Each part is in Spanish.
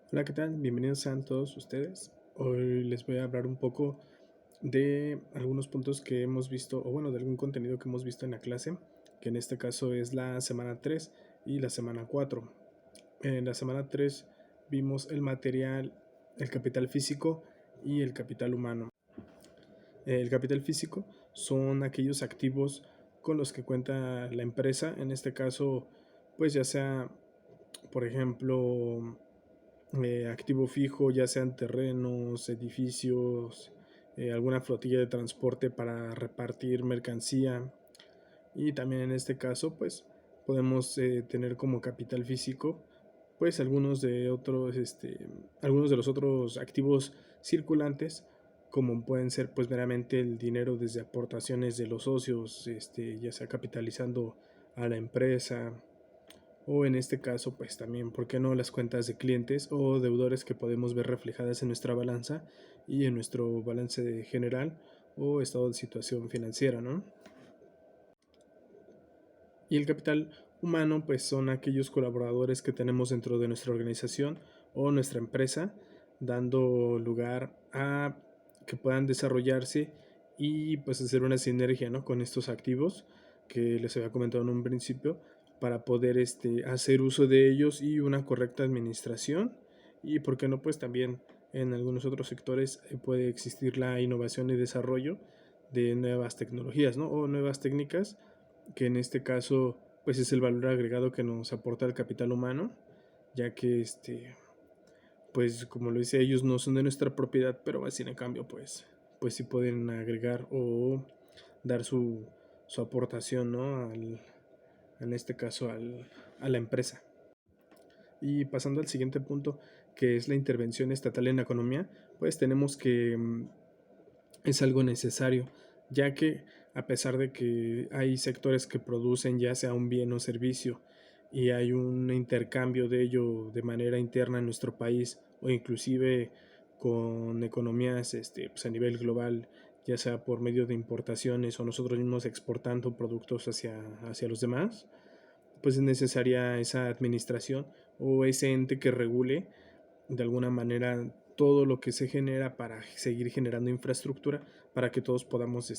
Hola, ¿qué tal? Bienvenidos sean todos ustedes. Hoy les voy a hablar un poco de algunos puntos que hemos visto, o bueno, de algún contenido que hemos visto en la clase, que en este caso es la semana 3 y la semana 4. En la semana 3 vimos el material, el capital físico y el capital humano. El capital físico son aquellos activos con los que cuenta la empresa, en este caso, pues ya sea, por ejemplo, activo fijo, ya sean terrenos, edificios, alguna flotilla de transporte para repartir mercancía. Y también en este caso, pues podemos tener como capital físico, pues algunos de los otros activos circulantes, como pueden ser pues meramente el dinero desde aportaciones de los socios, ya sea capitalizando a la empresa, o en este caso, pues también, ¿por qué no las cuentas de clientes o deudores que podemos ver reflejadas en nuestra balanza y en nuestro balance general o estado de situación financiera, ¿no? Y el capital humano, pues son aquellos colaboradores que tenemos dentro de nuestra organización o nuestra empresa, dando lugar a que puedan desarrollarse y pues hacer una sinergia, ¿no?, con estos activos que les había comentado en un principio, para poder hacer uso de ellos y una correcta administración. Y por qué no, pues también en algunos otros sectores puede existir la innovación y desarrollo de nuevas tecnologías, ¿no?, o nuevas técnicas, que en este caso pues es el valor agregado que nos aporta el capital humano, ya que pues como lo dice, ellos no son de nuestra propiedad, pero así en cambio pues sí pueden agregar o dar su aportación, ¿no?, en este caso a la empresa. Y pasando al siguiente punto, que es la intervención estatal en la economía, pues tenemos que es algo necesario, ya que a pesar de que hay sectores que producen ya sea un bien o servicio y hay un intercambio de ello de manera interna en nuestro país o inclusive con economías pues a nivel global, ya sea por medio de importaciones o nosotros mismos exportando productos hacia los demás, pues es necesaria esa administración o ese ente que regule de alguna manera todo lo que se genera para seguir generando infraestructura para que todos podamos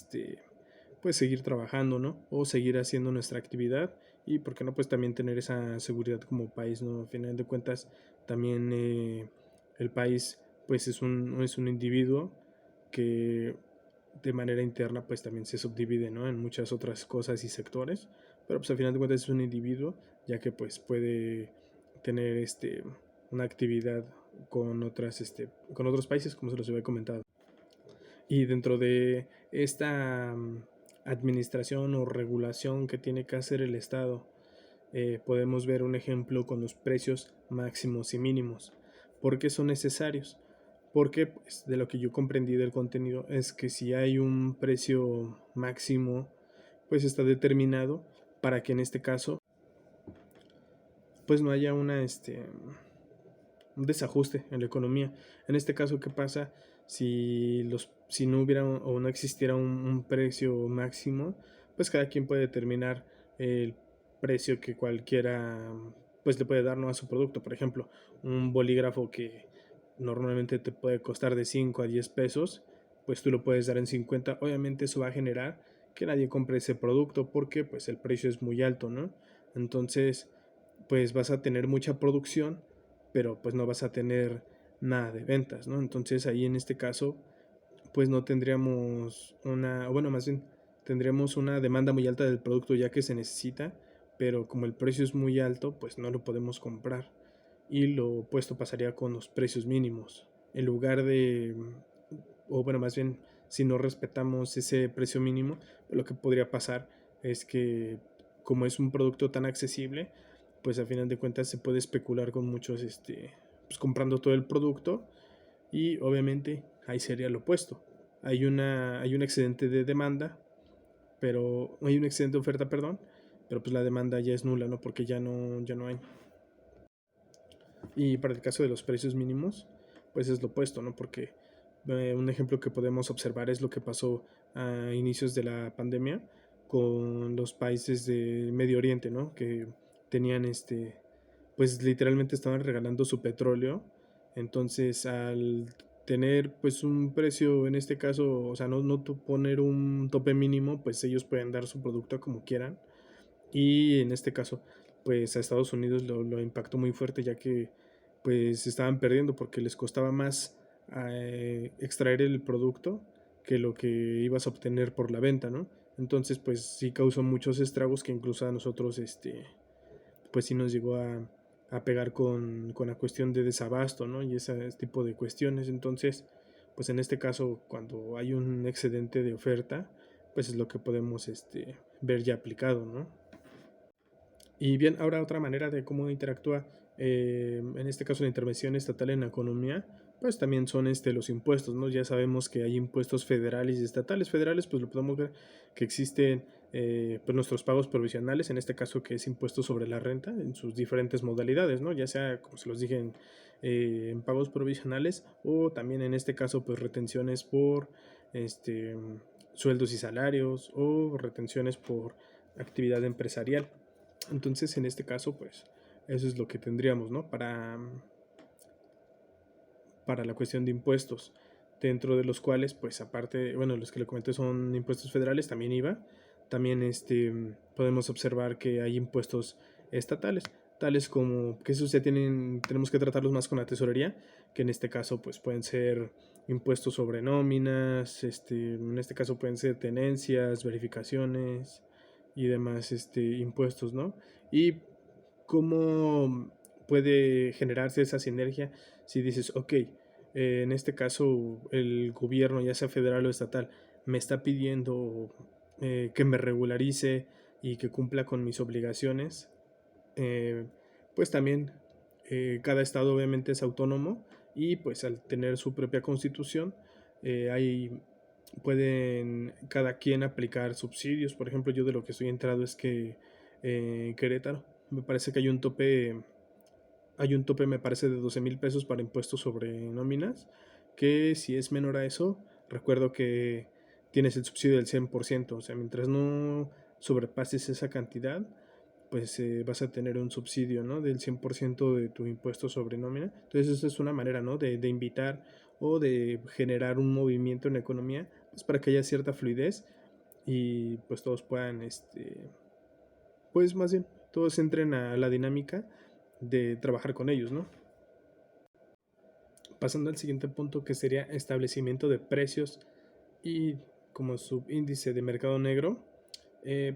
pues seguir trabajando, ¿no?, o seguir haciendo nuestra actividad. Y por qué no, pues también tener esa seguridad como país, ¿no? Al final de cuentas también el país pues es un individuo que de manera interna pues también se subdivide, ¿no?, en muchas otras cosas y sectores, pero pues al final de cuentas es un individuo, ya que pues puede tener una actividad con otros países, como se los había comentado. Y dentro de esta administración o regulación que tiene que hacer el Estado, podemos ver un ejemplo con los precios máximos y mínimos. ¿Por qué son necesarios? Porque pues, de lo que yo comprendí del contenido es que si hay un precio máximo, pues está determinado para que en este caso pues no haya un desajuste en la economía. En este caso, ¿qué pasa si no hubiera o no existiera un precio máximo? Pues cada quien puede determinar el precio que cualquiera pues le puede dar, ¿no?, a su producto. Por ejemplo, un bolígrafo que normalmente te puede costar de 5 a 10 pesos, pues tú lo puedes dar en 50. Obviamente eso va a generar que nadie compre ese producto porque pues el precio es muy alto, ¿no? Entonces pues vas a tener mucha producción, pero pues no vas a tener nada de ventas, ¿no? Entonces ahí en este caso pues no tendríamos bueno, más bien tendríamos una demanda muy alta del producto ya que se necesita, pero como el precio es muy alto pues no lo podemos comprar. Y lo opuesto pasaría con los precios mínimos. En lugar de, o bueno, más bien, si no respetamos ese precio mínimo, lo que podría pasar es que como es un producto tan accesible, pues a final de cuentas se puede especular con muchos, pues comprando todo el producto, y obviamente ahí sería lo opuesto. Hay un excedente de demanda, pero hay un excedente de oferta, perdón, pero pues la demanda ya es nula, ¿no? Porque ya no hay. Y para el caso de los precios mínimos, pues es lo opuesto, ¿no? Porque un ejemplo que podemos observar es lo que pasó a inicios de la pandemia con los países de Medio Oriente, ¿no? Que tenían pues literalmente estaban regalando su petróleo Entonces, al tener pues un precio, en este caso, o sea, no poner un tope mínimo, pues ellos pueden dar su producto como quieran. Y en este caso, pues a Estados Unidos lo impactó muy fuerte, ya que pues estaban perdiendo porque les costaba más extraer el producto que lo que ibas a obtener por la venta, ¿no? Entonces, pues sí causó muchos estragos que incluso a nosotros, pues sí nos llegó a pegar con la cuestión de desabasto, ¿no? Y ese tipo de cuestiones. Entonces, pues en este caso, cuando hay un excedente de oferta, pues es lo que podemos ver ya aplicado, ¿no? Y bien, ahora otra manera de cómo interactúa, en este caso la intervención estatal en la economía, pues también son los impuestos, ¿no? Ya sabemos que hay impuestos federales y estatales. Federales, pues lo podemos ver que existen pues nuestros pagos provisionales, en este caso que es impuesto sobre la renta en sus diferentes modalidades, ¿no? Ya sea, como se los dije, en pagos provisionales o también en este caso, pues retenciones por este, sueldos y salarios o retenciones por actividad empresarial. Entonces, en este caso, pues, eso es lo que tendríamos, ¿no? Para la cuestión de impuestos, dentro de los cuales, pues, aparte, bueno, los que le comenté son impuestos federales, también IVA, también podemos observar que hay impuestos estatales, tales como, que esos ya tenemos que tratarlos más con la tesorería, que en este caso, pues, pueden ser impuestos sobre nóminas, en este caso pueden ser tenencias, verificaciones y demás, impuestos, ¿no? Y cómo puede generarse esa sinergia si dices, ok, en este caso el gobierno, ya sea federal o estatal, me está pidiendo que me regularice y que cumpla con mis obligaciones, eh, pues también cada estado obviamente es autónomo y pues al tener su propia constitución, hay pueden cada quien aplicar subsidios. Por ejemplo, yo de lo que estoy enterado es que en Querétaro me parece que hay un tope me parece de 12,000 pesos para impuestos sobre nóminas, que si es menor a eso, recuerdo que tienes el subsidio del 100%, o sea, mientras no sobrepases esa cantidad, pues vas a tener un subsidio, ¿no? Del 100% de tu impuesto sobre nómina. Entonces, esa es una manera, ¿no? De invitar o de generar un movimiento en la economía, pues para que haya cierta fluidez y pues todos puedan, pues más bien, todos entren a la dinámica de trabajar con ellos, ¿no? Pasando al siguiente punto, que sería establecimiento de precios y como subíndice de mercado negro,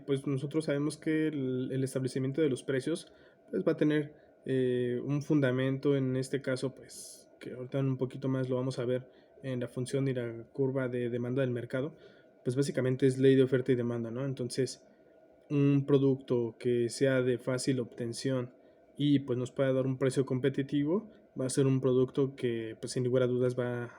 pues nosotros sabemos que el establecimiento de los precios pues va a tener un fundamento, en este caso, pues que ahorita un poquito más lo vamos a ver en la función y la curva de demanda del mercado, pues básicamente es ley de oferta y demanda, ¿no? Entonces, un producto que sea de fácil obtención y pues nos pueda dar un precio competitivo, va a ser un producto que pues sin lugar a dudas va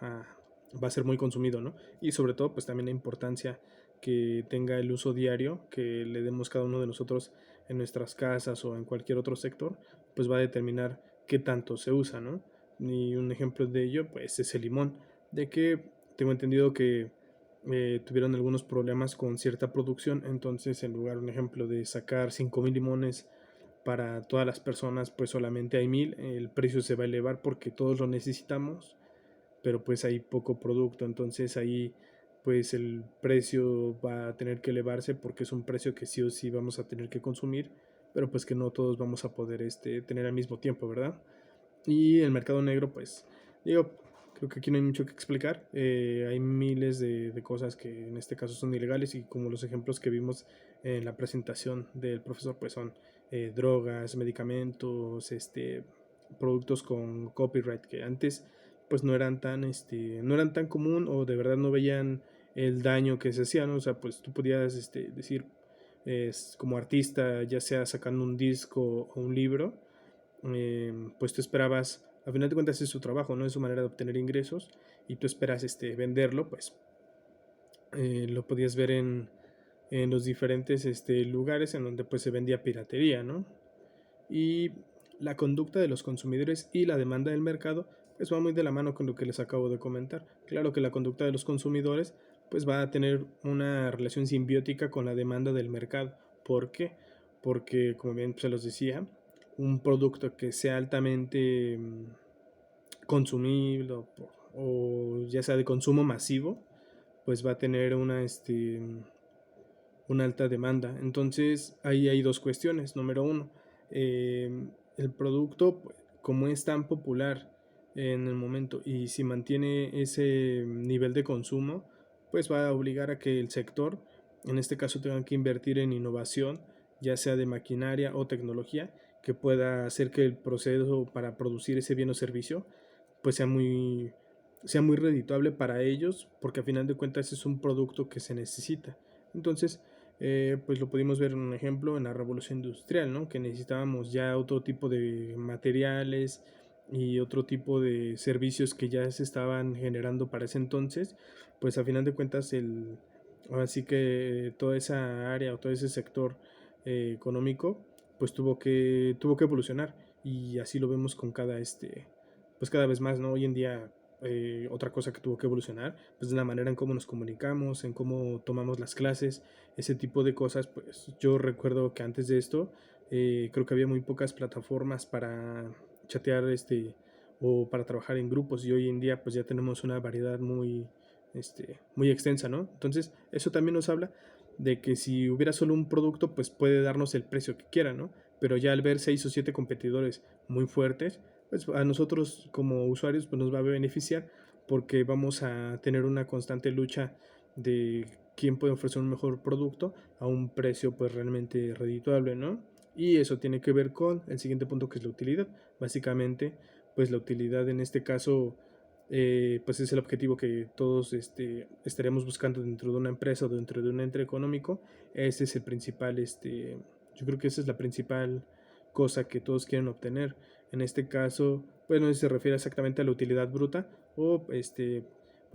a ser muy consumido, ¿no? Y sobre todo pues también la importancia que tenga el uso diario que le demos cada uno de nosotros en nuestras casas o en cualquier otro sector, pues va a determinar qué tanto se usa, ¿no? Y un ejemplo de ello pues es el limón, de que tengo entendido que tuvieron algunos problemas con cierta producción, entonces en lugar, un ejemplo, de sacar 5,000 limones para todas las personas, pues solamente hay 1,000, el precio se va a elevar porque todos lo necesitamos, pero pues hay poco producto, entonces ahí pues el precio va a tener que elevarse porque es un precio que sí o sí vamos a tener que consumir, pero pues que no todos vamos a poder tener al mismo tiempo, ¿verdad? Y el mercado negro, pues, digo, creo que aquí no hay mucho que explicar. Hay miles de cosas que en este caso son ilegales y como los ejemplos que vimos en la presentación del profesor, pues son drogas, medicamentos, productos con copyright que antes pues no eran tan común o de verdad no veían el daño que se hacía, ¿no? O sea, pues tú podías decir, como artista, ya sea sacando un disco o un libro, pues tú esperabas, a final de cuentas es su trabajo, no es su manera de obtener ingresos y tú esperas venderlo, pues lo podías ver en los diferentes lugares en donde pues se vendía piratería, ¿no? Y la conducta de los consumidores y la demanda del mercado pues va muy de la mano con lo que les acabo de comentar. Claro que la conducta de los consumidores pues va a tener una relación simbiótica con la demanda del mercado. ¿Por qué? Porque como bien se los decía, un producto que sea altamente consumible o ya sea de consumo masivo, pues va a tener una alta demanda. Entonces ahí hay dos cuestiones. Número uno, el producto, pues, como es tan popular en el momento y si mantiene ese nivel de consumo, pues va a obligar a que el sector, en este caso, tenga que invertir en innovación, ya sea de maquinaria o tecnología, que pueda hacer que el proceso para producir ese bien o servicio pues sea muy redituable para ellos, porque a final de cuentas es un producto que se necesita. Entonces, pues lo pudimos ver en un ejemplo en la revolución industrial, ¿no? Que necesitábamos ya otro tipo de materiales y otro tipo de servicios que ya se estaban generando para ese entonces, pues a final de cuentas ahora sí que toda esa área o todo ese sector económico pues tuvo que evolucionar y así lo vemos con pues cada vez más, ¿no? Hoy en día otra cosa que tuvo que evolucionar, pues es la manera en cómo nos comunicamos, en cómo tomamos las clases, ese tipo de cosas, pues yo recuerdo que antes de esto, creo que había muy pocas plataformas para chatear, o para trabajar en grupos y hoy en día pues ya tenemos una variedad muy extensa, ¿no? Entonces eso también nos habla de que si hubiera solo un producto, pues puede darnos el precio que quiera, ¿no? Pero ya al ver 6 o 7 competidores muy fuertes, pues a nosotros como usuarios pues nos va a beneficiar porque vamos a tener una constante lucha de quién puede ofrecer un mejor producto a un precio pues realmente redituable, ¿no? Y eso tiene que ver con el siguiente punto que es la utilidad. Básicamente, pues la utilidad en este caso pues es el objetivo que todos estaremos buscando dentro de una empresa o dentro de un ente económico. Ese es el principal, yo creo que esa es la principal cosa que todos quieren obtener. En este caso, bueno, se refiere exactamente a la utilidad bruta o pues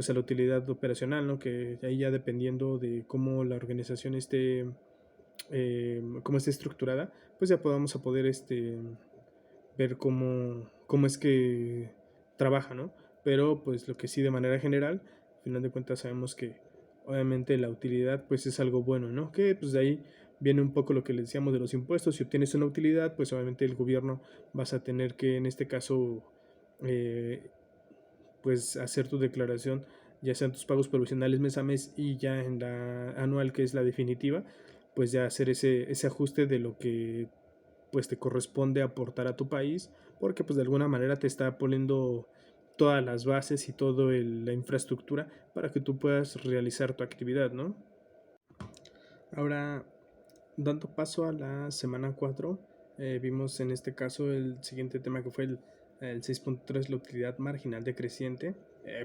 a la utilidad operacional, ¿no? Que ahí ya dependiendo de cómo la organización cómo esté estructurada, pues ya podamos a poder ver cómo es que trabaja, ¿no? Pero pues lo que sí de manera general, al final de cuentas sabemos que obviamente la utilidad pues es algo bueno, ¿no? Que pues de ahí viene un poco lo que le decíamos de los impuestos. Si obtienes una utilidad, pues obviamente el gobierno vas a tener que en este caso eh, pues hacer tu declaración, ya sean tus pagos provisionales mes a mes y ya en la anual que es la definitiva, pues ya hacer ese ajuste de lo que pues te corresponde aportar a tu país, porque pues de alguna manera te está poniendo todas las bases y toda la infraestructura para que tú puedas realizar tu actividad, ¿no? Ahora, dando paso a la semana 4, vimos en este caso el siguiente tema que fue el 6.3, la utilidad marginal decreciente.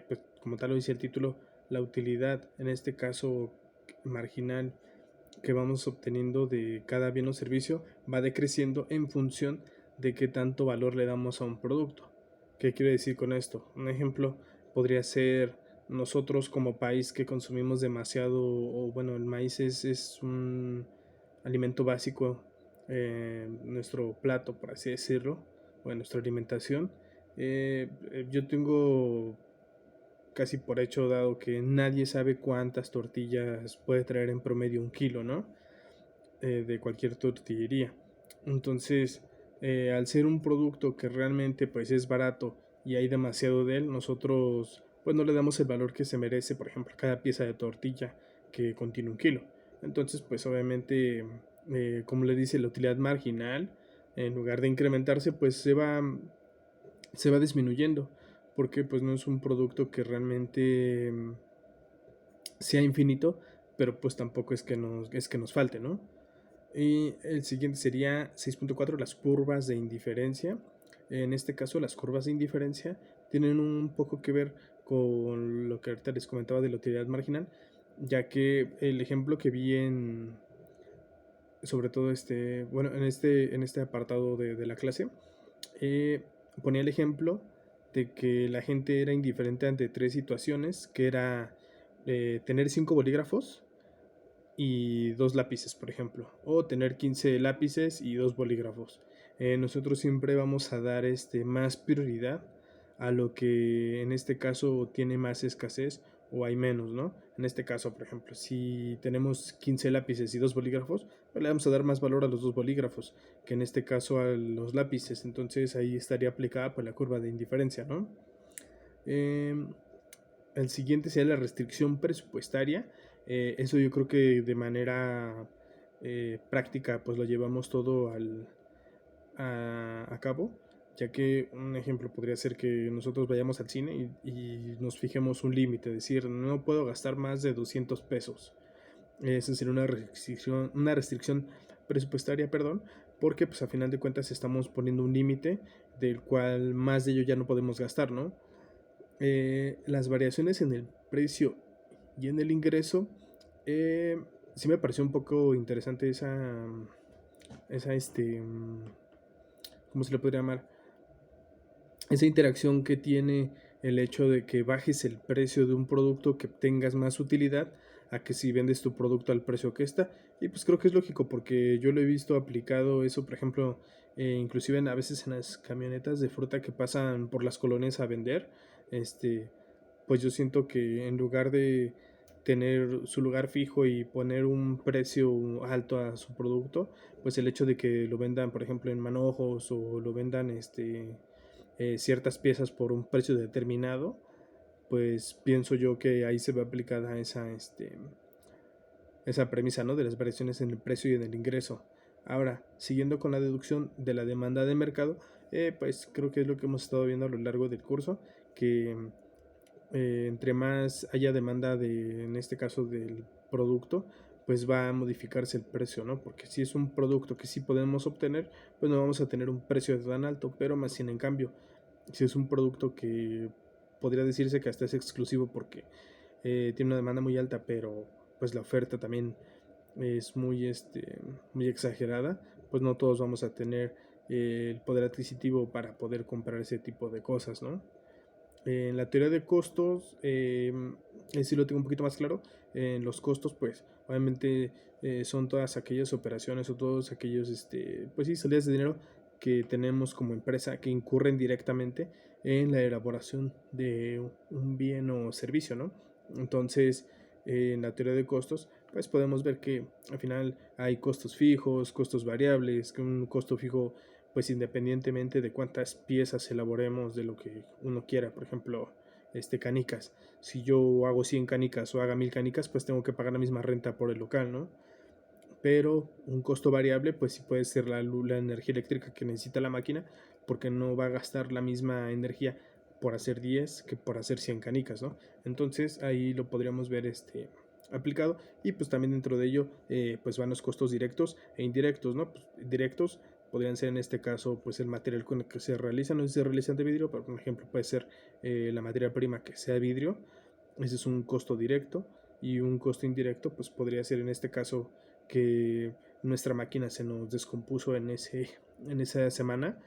Pues como tal lo dice el título, la utilidad en este caso marginal que vamos obteniendo de cada bien o servicio va decreciendo en función de qué tanto valor le damos a un producto. ¿Qué quiero decir con esto? Un ejemplo podría ser nosotros como país que consumimos demasiado, o bueno, el maíz es un alimento básico en nuestro plato, por así decirlo, o en nuestra alimentación. Yo tengo casi por hecho dado que nadie sabe cuántas tortillas puede traer en promedio un kilo, ¿no? De cualquier tortillería. Entonces, al ser un producto que realmente pues es barato y hay demasiado de él, nosotros pues no le damos el valor que se merece, por ejemplo, a cada pieza de tortilla que contiene un kilo. Entonces, pues obviamente, como le dice, la utilidad marginal, en lugar de incrementarse, pues se va disminuyendo, porque pues no es un producto que realmente sea infinito, pero pues tampoco es que nos falte, ¿no? Y el siguiente sería 6.4, las curvas de indiferencia. En este caso, las curvas de indiferencia tienen un poco que ver con lo que ahorita les comentaba de la utilidad marginal, ya que el ejemplo que vi sobre todo bueno, en este apartado de la clase, eh, ponía el ejemplo de que la gente era indiferente ante tres situaciones, que era tener 5 bolígrafos y 2 lápices, por ejemplo, o tener 15 lápices y 2 bolígrafos. Nosotros siempre vamos a dar más prioridad a lo que en este caso tiene más escasez o hay menos, ¿no? En este caso, por ejemplo, si tenemos 15 lápices y 2 bolígrafos, pues le vamos a dar más valor a los 2 bolígrafos que en este caso a los lápices. Entonces ahí estaría aplicada pues la curva de indiferencia, ¿no? El siguiente sería la restricción presupuestaria. Eso yo creo que de manera práctica pues lo llevamos todo a cabo, ya que un ejemplo podría ser que nosotros vayamos al cine y nos fijemos un límite, decir, no puedo gastar más de 200 pesos. Esa sería una restricción presupuestaria, perdón, porque pues a final de cuentas estamos poniendo un límite del cual más de ello ya no podemos gastar, ¿no? Las variaciones en el precio y en el ingreso, sí me pareció un poco interesante ¿cómo se le podría llamar? Esa interacción que tiene el hecho de que bajes el precio de un producto, que tengas más utilidad a que si vendes tu producto al precio que está. Y pues creo que es lógico porque yo lo he visto aplicado eso, por ejemplo, inclusive a veces en las camionetas de fruta que pasan por las colonias a vender, pues yo siento que en lugar de tener su lugar fijo y poner un precio alto a su producto, pues el hecho de que lo vendan, por ejemplo, en manojos o lo vendan ciertas piezas por un precio determinado, pues pienso yo que ahí se ve aplicada esa premisa, ¿no? De las variaciones en el precio y en el ingreso. Ahora, siguiendo con la deducción de la demanda de mercado, pues creo que es lo que hemos estado viendo a lo largo del curso, que entre más haya demanda en este caso del producto, pues va a modificarse el precio, ¿no? Porque si es un producto que sí podemos obtener, pues no vamos a tener un precio tan alto, pero más sin en cambio, si es un producto que podría decirse que hasta es exclusivo porque tiene una demanda muy alta, pero pues la oferta también es muy exagerada, pues no todos vamos a tener el poder adquisitivo para poder comprar ese tipo de cosas, ¿no? En la teoría de costos, sí lo tengo un poquito más claro. En los costos, pues, obviamente son todas aquellas operaciones o todos aquellos, pues sí, salidas de dinero que tenemos como empresa que incurren directamente en la elaboración de un bien o servicio, ¿no? Entonces, en la teoría de costos, pues podemos ver que al final hay costos fijos, costos variables, que un costo fijo pues independientemente de cuántas piezas elaboremos de lo que uno quiera, por ejemplo, canicas. Si yo hago 100 canicas o haga 1000 canicas, pues tengo que pagar la misma renta por el local, ¿no? Pero un costo variable, pues sí puede ser la energía eléctrica que necesita la máquina, porque no va a gastar la misma energía por hacer 10 que por hacer 100 canicas, ¿no? Entonces ahí lo podríamos ver aplicado y pues también dentro de ello pues van los costos directos e indirectos, ¿no? Pues, directos podrían ser en este caso pues el material con el que se realiza, no sé si se realizan de vidrio, pero por ejemplo puede ser la materia prima que sea vidrio, ese es un costo directo, y un costo indirecto pues podría ser en este caso que nuestra máquina se nos descompuso en esa semana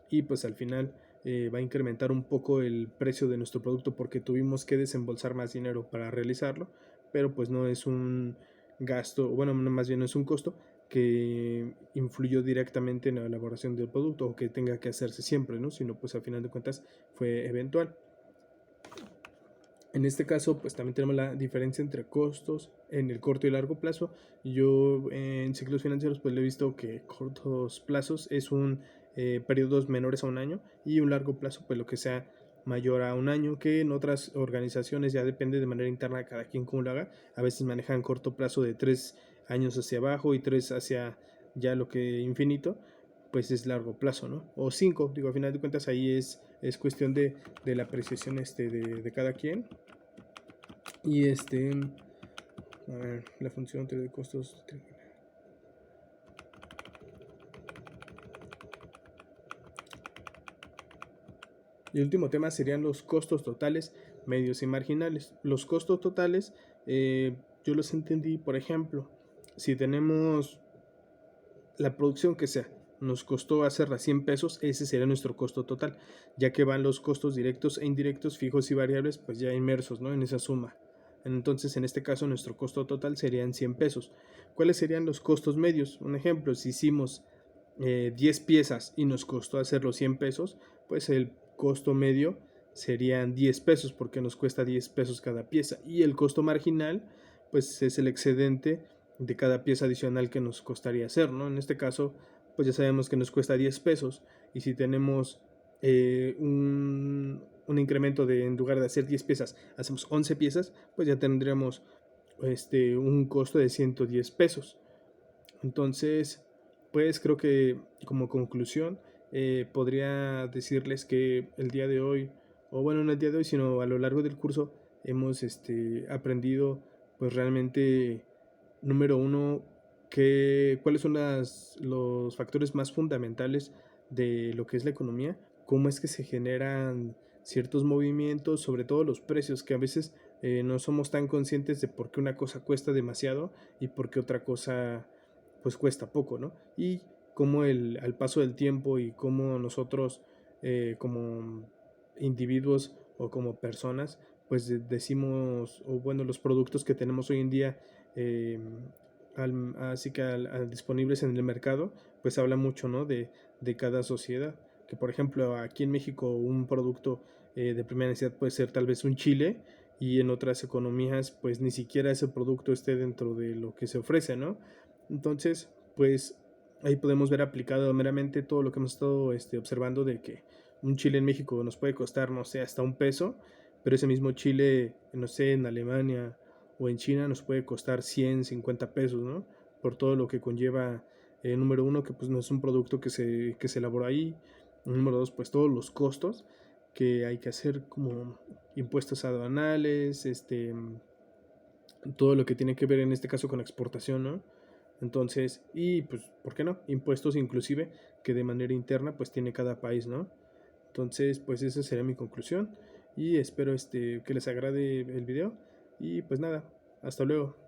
y pues al final va a incrementar un poco el precio de nuestro producto porque tuvimos que desembolsar más dinero para realizarlo, pero pues no es un gasto, bueno, más bien no es un costo que influyó directamente en la elaboración del producto o que tenga que hacerse siempre, ¿no? Sino pues al final de cuentas fue eventual. En este caso, pues también tenemos la diferencia entre costos en el corto y largo plazo. Yo en ciclos financieros pues le he visto que cortos plazos es un periodos menores a un año y un largo plazo pues lo que sea mayor a un año, que en otras organizaciones ya depende de manera interna de cada quien cómo lo haga. A veces manejan corto plazo de 3 años hacia abajo y 3 hacia ya lo que infinito, pues es largo plazo, ¿no? O 5, digo, a final de cuentas ahí es cuestión de la apreciación de cada quien. Y a ver, la función de costos. Y el último tema serían los costos totales, medios y marginales. Los costos totales, yo los entendí, por ejemplo, si tenemos la producción que sea, nos costó hacerla 100 pesos, ese sería nuestro costo total, ya que van los costos directos e indirectos, fijos y variables, pues ya inmersos, ¿no? En esa suma. Entonces, en este caso, nuestro costo total serían 100 pesos. ¿Cuáles serían los costos medios? Un ejemplo, si hicimos 10 piezas y nos costó hacerlo 100 pesos, pues el costo medio serían 10 pesos porque nos cuesta 10 pesos cada pieza. Y el costo marginal, pues es el excedente de cada pieza adicional que nos costaría hacer, ¿no? En este caso, pues ya sabemos que nos cuesta 10 pesos y si tenemos un incremento de, en lugar de hacer 10 piezas, hacemos 11 piezas, pues ya tendríamos un costo de 110 pesos. Entonces, pues creo que como conclusión, podría decirles que el día de hoy, o bueno, no el día de hoy, sino a lo largo del curso, hemos aprendido, pues realmente, número uno, cuáles son los factores más fundamentales de lo que es la economía, cómo es que se generan ciertos movimientos, sobre todo los precios, que a veces no somos tan conscientes de por qué una cosa cuesta demasiado y por qué otra cosa pues cuesta poco, ¿no? Y cómo al paso del tiempo y cómo nosotros como individuos o como personas, pues decimos, o bueno, los productos que tenemos hoy en día, eh, así que disponibles en el mercado, pues habla mucho, ¿no? De cada sociedad. Que por ejemplo, aquí en México un producto de primera necesidad puede ser tal vez un chile, y en otras economías pues ni siquiera ese producto esté dentro de lo que se ofrece, ¿no? Entonces, pues ahí podemos ver aplicado meramente todo lo que hemos estado observando, de que un chile en México nos puede costar, no sé, hasta un peso, pero ese mismo chile, no sé, en Alemania o en China nos puede costar 150 pesos, ¿no? Por todo lo que conlleva, número uno, que pues no es un producto que se elaboró ahí, número dos, pues todos los costos que hay que hacer, como impuestos aduanales, todo lo que tiene que ver en este caso con exportación, ¿no? Entonces, y pues, ¿por qué no? Impuestos inclusive que de manera interna pues tiene cada país, ¿no? Entonces, pues esa sería mi conclusión y espero que les agrade el video y pues nada, hasta luego.